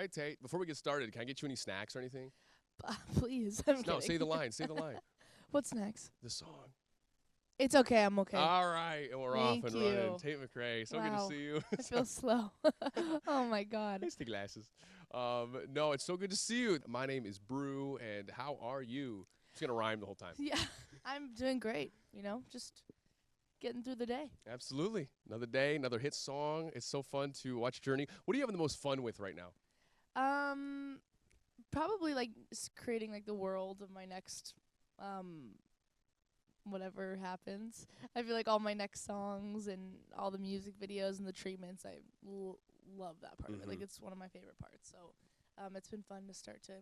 right, Tate. Before we get started, can I get you any snacks or anything? Please, I'm No, kidding. say the line. Say the line. What's next? The song. It's okay. I'm okay. All right, and we're off Thank and running. you. Tate McRae, so good to Wow. see you. I feel slow. Oh my God. It's the glasses. No, it's so good to see you. My name is Brew, and how are you? Just gonna rhyme the whole time. Yeah, I'm doing great. Just getting through the day. Absolutely. Another day, another hit song. It's so fun to watch Journey. What are you having the most fun with right now? Probably like creating like the world of my next, whatever happens. I feel like all my next songs and all the music videos and the treatments, I love that part of it. Like it's one of my favorite parts. So, it's been fun to start to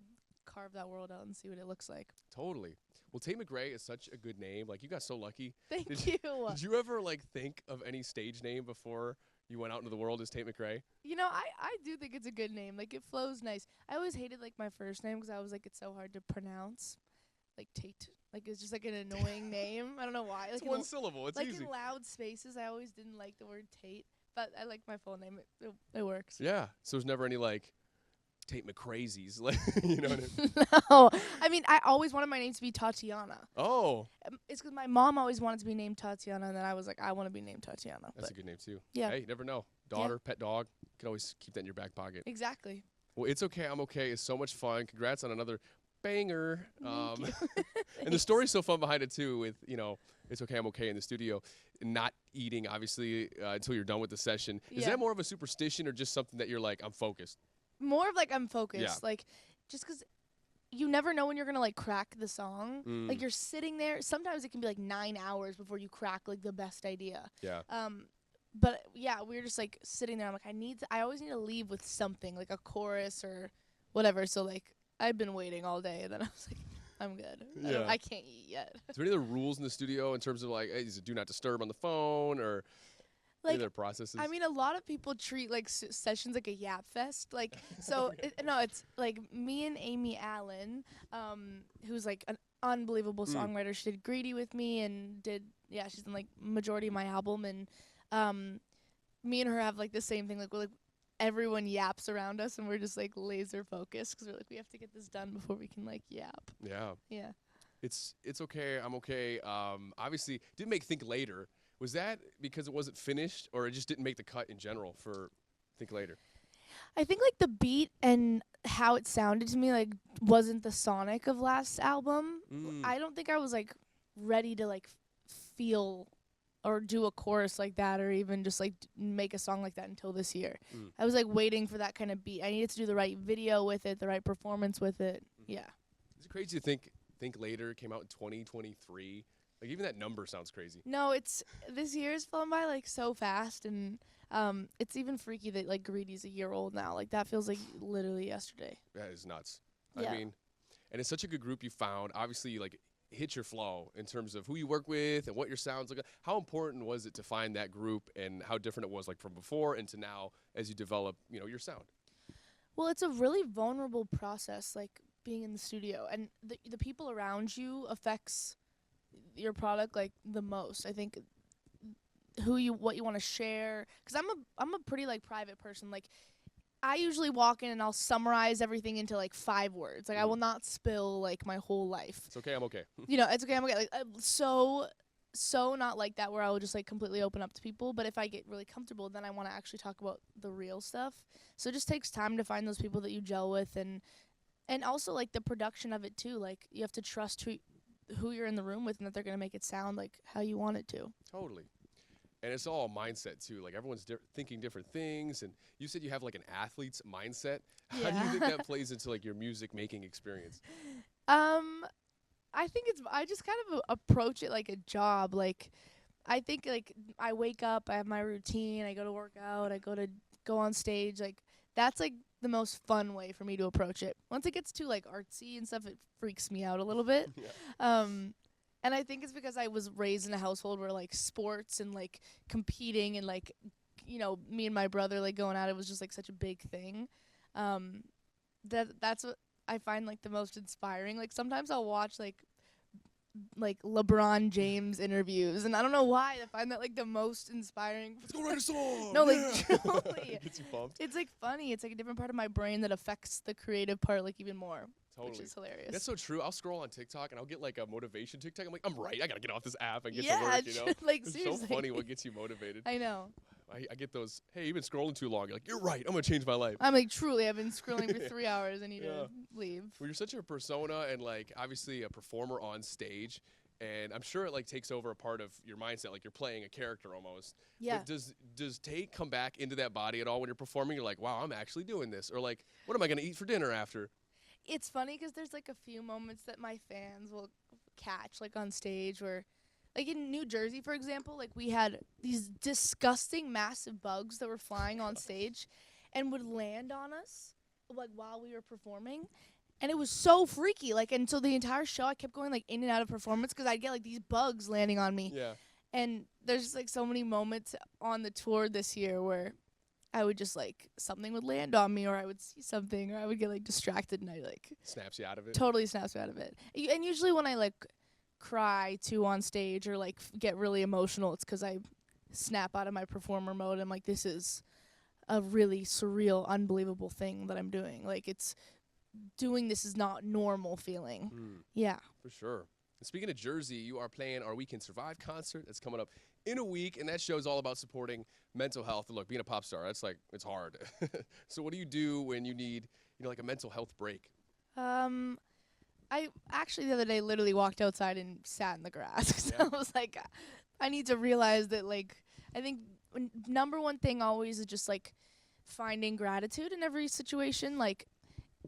carve that world out and see what it looks like. Totally. Well, Tate McRae is such a good name. Like, you got so lucky. Thank you. Did you ever, like, think of any stage name before you went out into the world as Tate McRae? I do think it's a good name. Like, it flows nice. I always hated, like, my first name because I was like, it's so hard to pronounce. Like, Tate. Like, it's just, like, an annoying name. I don't know why. It's like one syllable. It's like easy. in loud spaces, I always didn't like the word Tate. But I like my full name. It works. Yeah. So there's never any, like, Tate McCrazies. Like, you know what I mean? No. I mean, I always wanted my name to be Tatiana. Oh. It's because my mom always wanted to be named Tatiana, and then I was like, I want to be named Tatiana. That's a good name, too. Yeah. Hey, you never know. Daughter, pet dog. You can always keep that in your back pocket. Exactly. Well, It's Okay, I'm Okay is so much fun. Congrats on another banger. Thank you. And the story's so fun behind it, too, with, It's Okay, I'm Okay in the studio. Not eating, obviously, until you're done with the session. Is Yeah. that more of a superstition or just something that you're like, I'm focused? More of like I'm focused. Yeah. Like, just 'cause you never know when you're going to like crack the song. Mm. Like, you're sitting there. Sometimes it can be like 9 hours before you crack like the best idea. Yeah. But yeah, we were just like sitting there. I'm like, I always need to leave with something, like a chorus or whatever. So like, I've been waiting all day, and then I was like, I'm good. Yeah. I can't eat yet. Is there any other rules in the studio in terms of like, hey, is it do not disturb on the phone or any Like, other processes? I mean, a lot of people treat like sessions like a yap fest. Like, so no, it's like me and Amy Allen, who's like an unbelievable songwriter. She did "Greedy" with me, and she's in like majority of my album. And me and her have like the same thing. Like, we're like everyone yaps around us, and we're just like laser focused because we're like, we have to get this done before we can like yap. Yeah. Yeah. It's okay, I'm okay. Obviously, didn't make Think Later. Was that because it wasn't finished, or it just didn't make the cut in general for Think Later? I think like the beat and how it sounded to me like wasn't the sonic of last album. I don't think I was like ready to like feel or do a chorus like that, or even just like make a song like that until this year. I was like waiting for that kind of beat. I needed to do the right video with it, the right performance with it. Yeah. Is it crazy to think Later came out in 2023? Like, even that number sounds crazy. No, this year's flown by like so fast, and it's even freaky that like Greedy's a year old now. Like, that feels like literally yesterday. That is nuts. Yeah. I mean, and it's such a good group you found. Obviously, like, hit your flow in terms of who you work with and what your sounds like. How important was it to find that group, and how different it was like from before and to now as you develop, your sound? Well, it's a really vulnerable process, like being in the studio, and the people around you affects your product like the most. I think what you want to share, because I'm a pretty like private person. Like, I usually walk in and I'll summarize everything into like 5 words. Like, I will not spill like my whole life. It's okay, I'm okay. It's okay, I'm okay. Like, I'm so not like that where I will just like completely open up to people. But if I get really comfortable, then I want to actually talk about the real stuff. So it just takes time to find those people that you gel with, and also like the production of it too. Like, you have to trust who you're in the room with, and that they're going to make it sound like how you want it to. Totally. And it's all mindset too. Like, everyone's thinking different things. And you said you have like an athlete's mindset. How do you think that plays into like your music making experience? I think I just kind of approach it like a job. Like, I think like I wake up, I have my routine, I go to work out, I go on stage. Like, that's like the most fun way for me to approach it. Once it gets too like artsy and stuff, it freaks me out a little bit. Yeah. And I think it's because I was raised in a household where like sports and like competing and like, me and my brother like going at it was just like such a big thing. That's what I find like the most inspiring. Like, sometimes I'll watch like like LeBron James interviews, and I don't know why I find that like the most inspiring. Let's go write a song. No, like yeah. truly, Gets you pumped. it's like funny. It's like a different part of my brain that affects the creative part like even more, Totally. which is hilarious. That's so true. I'll scroll on TikTok and I'll get like a motivation TikTok. I'm like, I'm right. I gotta get off this app and get to work. You know, like it's seriously. so funny what gets you motivated. I know. I get those. Hey, you've been scrolling too long. You're like, you're right. I'm gonna change my life. I'm like truly. I've been scrolling for 3 hours. I need Yeah. to leave. Well, you're such a persona and like obviously a performer on stage, and I'm sure it like takes over a part of your mindset. Like you're playing a character almost. Yeah. But does Tate come back into that body at all when you're performing? You're like, wow, I'm actually doing this, or like, what am I gonna eat for dinner after? It's funny because there's like a few moments that my fans will catch like on stage where. Like in New Jersey, for example, like we had these disgusting massive bugs that were flying on stage and would land on us like while we were performing. And it was so freaky. Like, and so the entire show I kept going like in and out of performance because I'd get like these bugs landing on me. Yeah. And there's just like so many moments on the tour this year where I would just like something would land on me or I would see something or I would get like distracted and I like Snaps you out of it. totally snaps me out of it. And usually when I like cry too on stage or like get really emotional, it's because I snap out of my performer mode. I'm like, this is a really surreal, unbelievable thing that I'm doing. Like it's doing this is not normal feeling. Yeah. For sure. And speaking of Jersey, you are playing our We Can Survive concert that's coming up in a week, and that show is all about supporting mental health. And look, being a pop star, that's like, it's hard. So what do you do when you need, like a mental health break? I actually the other day literally walked outside and sat in the grass 'cause Yeah. I was like, I need to realize that like I think number one thing always is just like finding gratitude in every situation. Like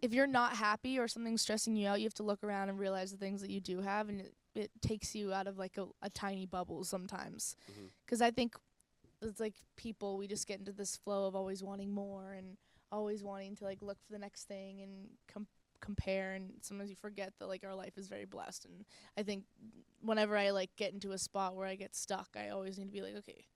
if you're not happy or something's stressing you out, you have to look around and realize the things that you do have, and it takes you out of like a tiny bubble sometimes. 'Cause I think it's like people, we just get into this flow of always wanting more and always wanting to like look for the next thing and compare, and sometimes you forget that like our life is very blessed. And I think whenever I like get into a spot where I get stuck, I always need to be like, okay,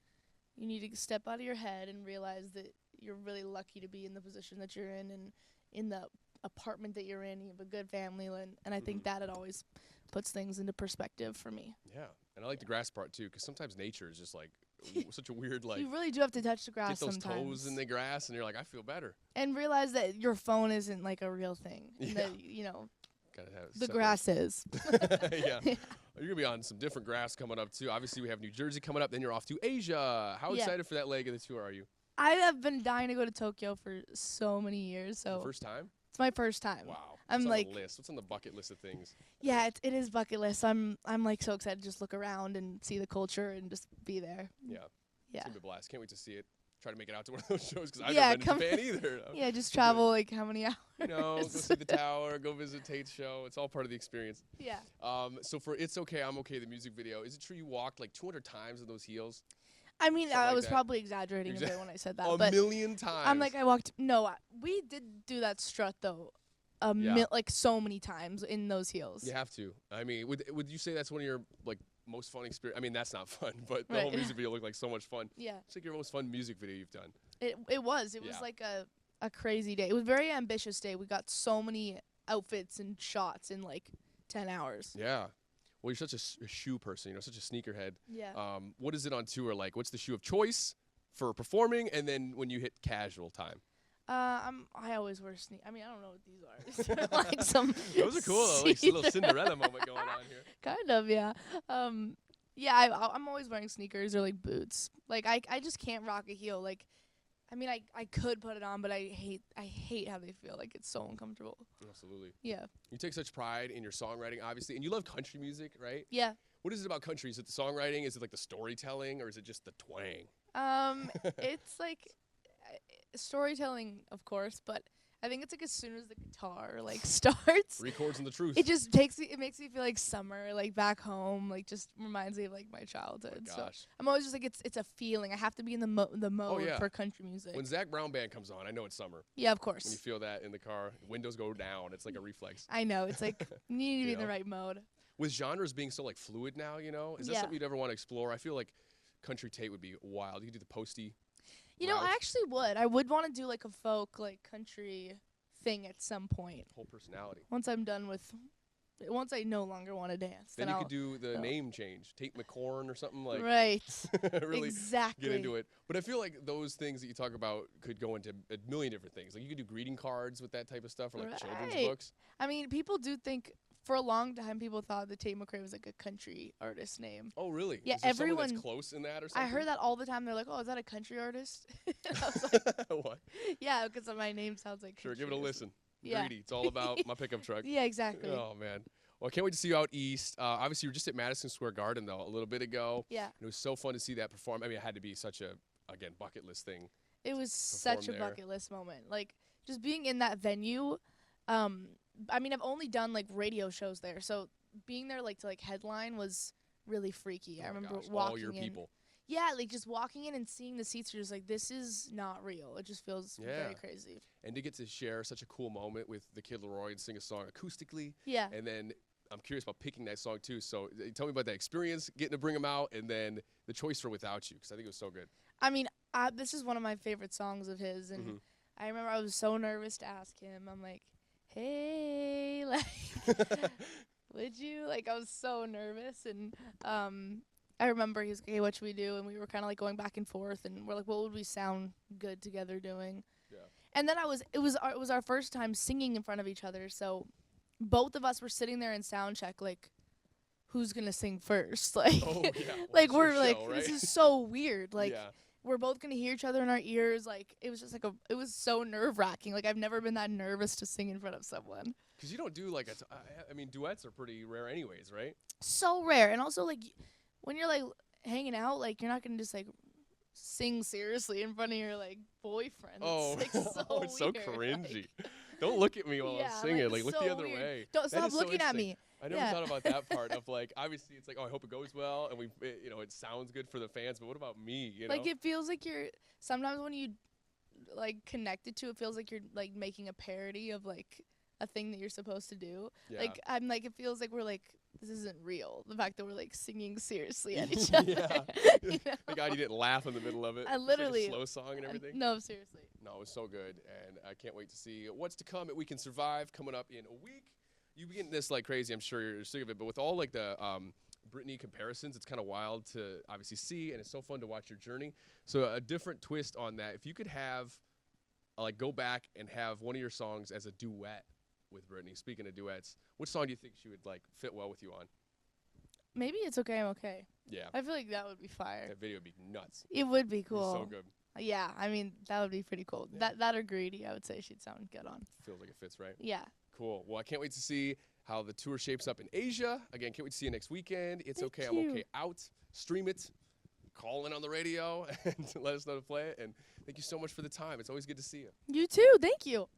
you need to step out of your head and realize that you're really lucky to be in the position that you're in and in the apartment that you're in. You have a good family, and I think that it always puts things into perspective for me. Yeah, and I like the grass part too, because sometimes nature is just like such a weird like. You really do have to touch the grass Get those sometimes. toes in the grass, and you're like, I feel better. And realize that your phone isn't like a real thing. And Yeah. that, Gotta have the separate. grass is. Yeah. You're gonna be on some different grass coming up too. Obviously, we have New Jersey coming up. Then you're off to Asia. How Yeah. excited for that leg of the tour are you? I have been dying to go to Tokyo for so many years. The So first time? it's my first time. Wow. I'm What's on like- the list? What's on the bucket list of things? Yeah, it is bucket list. I'm like so excited to just look around and see the culture and just be there. Yeah. Yeah. It's gonna be a blast. Can't wait to see it. Try to make it out to one of those shows because I've Yeah, never been to Japan either. Yeah, just travel like how many hours? Go see the tower, go visit Tate's show. It's all part of the experience. Yeah. So for It's Okay, I'm Okay, the music video, is it true you walked like 200 times in those heels? I mean, Something I like was that. probably exaggerating a bit when I said that, A but million times. I'm like, I walked. No, we did do that strut though, Yeah. like so many times in those heels. You have to. I mean, would you say that's one of your like most fun experience? I mean, that's not fun, but the whole Right. music video looked like so much fun. Yeah. It's like your most fun music video you've done. It was. It was Yeah. like a crazy day. It was a very ambitious day. We got so many outfits and shots in like 10 hours. Yeah. Well, you're such a shoe person, such a sneakerhead. Yeah. What is it on tour like? What's the shoe of choice for performing, and then when you hit casual time? I always wear sneakers. I mean, I don't know what these are. These are like some. Those are cool. Like a little Cinderella moment going on here. Kind of, yeah. Yeah, I'm always wearing sneakers or like boots. Like I just can't rock a heel. Like, I mean, I could put it on, but I hate how they feel. Like it's so uncomfortable. Absolutely. Yeah. You take such pride in your songwriting, obviously, and you love country music, right? Yeah. What is it about country? Is it the songwriting? Is it like the storytelling, or is it just the twang? It's like storytelling, of course, but I think it's like as soon as the guitar like starts, 3 chords and the truth. it just makes me feel like summer, like back home, like just reminds me of like my childhood. Oh my So gosh. I'm always just like it's a feeling. I have to be in the mode yeah. for country music. When Zach Brown Band comes on, I know it's summer. Yeah, of When you course. feel that in the car, windows go down. It's like a reflex. I know. It's like you need to be in the know? right mode. With genres being so like fluid now, is that Yeah. something you'd ever want to explore? I feel like country Tate would be wild. You could do the posty. You know, I route. actually would. I would want to do like a folk, like country thing at some point. Whole personality. Once I'm done with once I no longer want to dance, Then then you I'll could do the I'll- name change, Tate McRae or something like. right. Really Exactly. get into it. But I feel like those things that you talk about could go into a million different things. Like you could do greeting cards with that type of stuff, or like children's Right. books. I mean, people do think for a long time people thought that Tate McRae was like a country artist name. Oh, really? Yeah, Is there someone everyone- that's close in that or something? I heard that all the time. They're like, "Oh, is that a country artist?" And I was like, What? "Yeah, because my name sounds like." Sure, country give it a artist." listen. Yeah. Greedy. It's all about my pickup truck. Yeah, exactly. Oh, man. Well, I can't wait to see you out east. Obviously, you were just at Madison Square Garden, though, a little bit ago. Yeah, And it was so fun to see that perform. I mean, it had to be such a, again, bucket list thing. it was such a there. bucket list moment. Like just being in that venue. I mean, I've only done like radio shows there, so being there like to like headline was really freaky. Oh I my remember gosh, walking all your in. people. Yeah, like just walking in and seeing the seats, you're just like, this is not real. It just feels Yeah. very crazy. And to get to share such a cool moment with the kid Laroi and sing a song acoustically. Yeah. And then I'm curious about picking that song, too. So tell me about that experience, getting to bring them out, and then the choice for Without You, because I think it was so good. I mean, this is one of my favorite songs of his, and I remember I was so nervous to ask him. I'm like, hey, like, would you? Like, I was so nervous, and I remember he was like, hey, what should we do? And we were kind of like going back and forth, and we're like, what would we sound good together doing? Yeah. And then it was our first time singing in front of each other, so both of us were sitting there in sound check, like, who's gonna sing first? Like, Oh, yeah. like Well, we're it's your like, show, this right? is so weird. Like, yeah. we're both gonna hear each other in our ears. Like, it was just like it was so nerve wracking. Like, I've never been that nervous to sing in front of someone. Because you don't do like I mean, duets are pretty rare, anyways, right? So rare, and also like when you're like hanging out, like you're not gonna just like sing seriously in front of your like boyfriend. Oh, it's, like, so it's so weird. cringy. Don't look at me while Yeah, I'm singing. like, Like, look so the other weird. way. Don't That stop is so looking at interesting. me. I never Yeah. thought about that part of like, obviously it's like, oh, I hope it goes well, and it sounds good for the fans. But what about me? You know? Like it feels like you're sometimes when you like connected to it feels like you're like making a parody of like a thing that you're supposed to do. Yeah. Like I'm like it feels like we're like this isn't real. The fact that we're like singing seriously at each other. Yeah. You know? Thank God you didn't laugh in the middle of it. I It's like literally- a slow song and everything. No, seriously. No, it was so good, and I can't wait to see what's to come at We Can Survive coming up in a week. You be getting this like crazy, I'm sure you're sick of it, but with all like the Britney comparisons, it's kind of wild to obviously see, and it's so fun to watch your journey. So a different twist on that, if you could have, like go back and have one of your songs as a duet with Britney, speaking of duets, which song do you think she would like fit well with you on? Maybe It's Okay, I'm Okay. Yeah, I feel like that would be fire. that video would be nuts. It would be It'd be cool. so good. Yeah, I mean that would be pretty cool. Yeah. That or Greedy, I would say she'd sound good on. Feels like it fits, right? Yeah. Cool. Well, I can't wait to see how the tour shapes up in Asia. Again, can't wait to see you next weekend. It's Thank okay. I'm you. okay. Out. Stream it. Call in on the radio and let us know to play it. And thank you so much for the time. It's always good to see you. You too. Thank you.